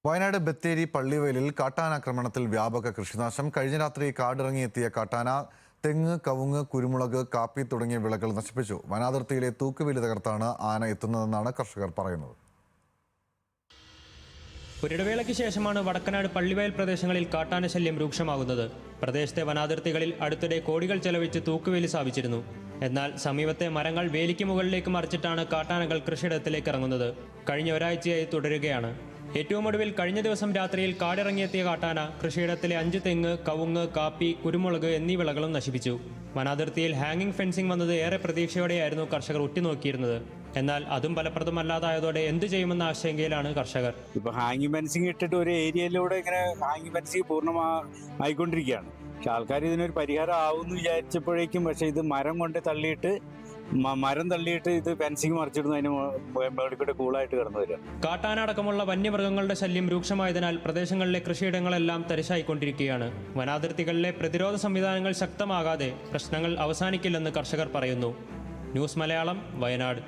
വയനാട് ബത്തേരി പള്ളിവയലിൽ കാട്ടാനാക്രമണത്തിൽ വ്യാപക കൃഷിനാശം. കഴിഞ്ഞ രാത്രി കാടിറങ്ങിയെത്തിയ കാട്ടാന തെങ്ങ്, കവുങ്ങ്, കുരുമുളക്, കാപ്പി തുടങ്ങിയ വിളകൾ നശിപ്പിച്ചു. വനാതിർത്തിയിലെ തൂക്കുവേലി തകർത്താണ് ആന എത്തുന്നതെന്നാണ് കർഷകർ പറയുന്നത്. ഒരിടവേളയ്ക്ക് ശേഷമാണ് വടക്കനാട് പള്ളിവയൽ പ്രദേശങ്ങളിൽ കാട്ടാന ശല്യം രൂക്ഷമാകുന്നത്. പ്രദേശത്തെ വനാതിർത്തികളിൽ അടുത്തിടെ കോടികൾ ചെലവിച്ച് തൂക്കുവേലി സ്ഥാപിച്ചിരുന്നു. എന്നാൽ സമീപത്തെ മരങ്ങൾ വേലിക്ക് മുകളിലേക്ക് മറിച്ചിട്ടാണ് കാട്ടാനകൾ കൃഷിയിടത്തിലേക്ക് ഇറങ്ങുന്നത്. കഴിഞ്ഞ ഒരാഴ്ചയായി തുടരുകയാണ്. ഏറ്റവും ഒടുവിൽ കഴിഞ്ഞ ദിവസം രാത്രിയിൽ കാടിറങ്ങിയെത്തിയ കാട്ടാന കൃഷിയിടത്തിലെ 5 തെങ്ങ്, കവുങ്ങ്, കാപ്പി, കുരുമുളക് എന്നീ വിളകളും നശിപ്പിച്ചു. വനാതിർത്തിയിൽ ഹാങ്ങിങ് ഫെൻസിംഗ് വന്നത് ഏറെ പ്രതീക്ഷയോടെയായിരുന്നു കർഷകർ ഉറ്റുനോക്കിയിരുന്നത്. എന്നാൽ അതും ഫലപ്രദമല്ലാതായതോടെ എന്ത് ചെയ്യുമെന്ന ആശങ്കയിലാണ് കർഷകർ. ഇപ്പൊ ഹാങ്ങിങ് ഫെൻസിംഗ് ഇട്ടിട്ട് ഒരു ഏരിയയിലൂടെ ഇങ്ങനെ ഹാങ്ങിങ് ഫെൻസിംഗ് പൂർണ്ണമായിക്കൊണ്ടിരിക്കുകയാണ്. പക്ഷെ ആൾക്കാർ ഇതിനൊരു പരിഹാരം ആവുമെന്ന് വിചാരിച്ചപ്പോഴേക്കും പക്ഷെ ഇത് മരം കൊണ്ട് തള്ളിയിട്ട് ഇത് ഫെൻസിങ് മറിച്ചിടുന്നു. അതിന് മേളിക്കൂടെ കൂളായിട്ട് കടന്നു വരിക. കാട്ടാന അടക്കമുള്ള വന്യമൃഗങ്ങളുടെ ശല്യം രൂക്ഷമായതിനാൽ പ്രദേശങ്ങളിലെ കൃഷിയിടങ്ങളെല്ലാം തരിശായിക്കൊണ്ടിരിക്കുകയാണ്. വനാതിർത്തികളിലെ പ്രതിരോധ സംവിധാനങ്ങൾ ശക്തമാകാതെ പ്രശ്നങ്ങൾ അവസാനിക്കില്ലെന്ന് കർഷകർ പറയുന്നു. ന്യൂസ് മലയാളം, വയനാട്.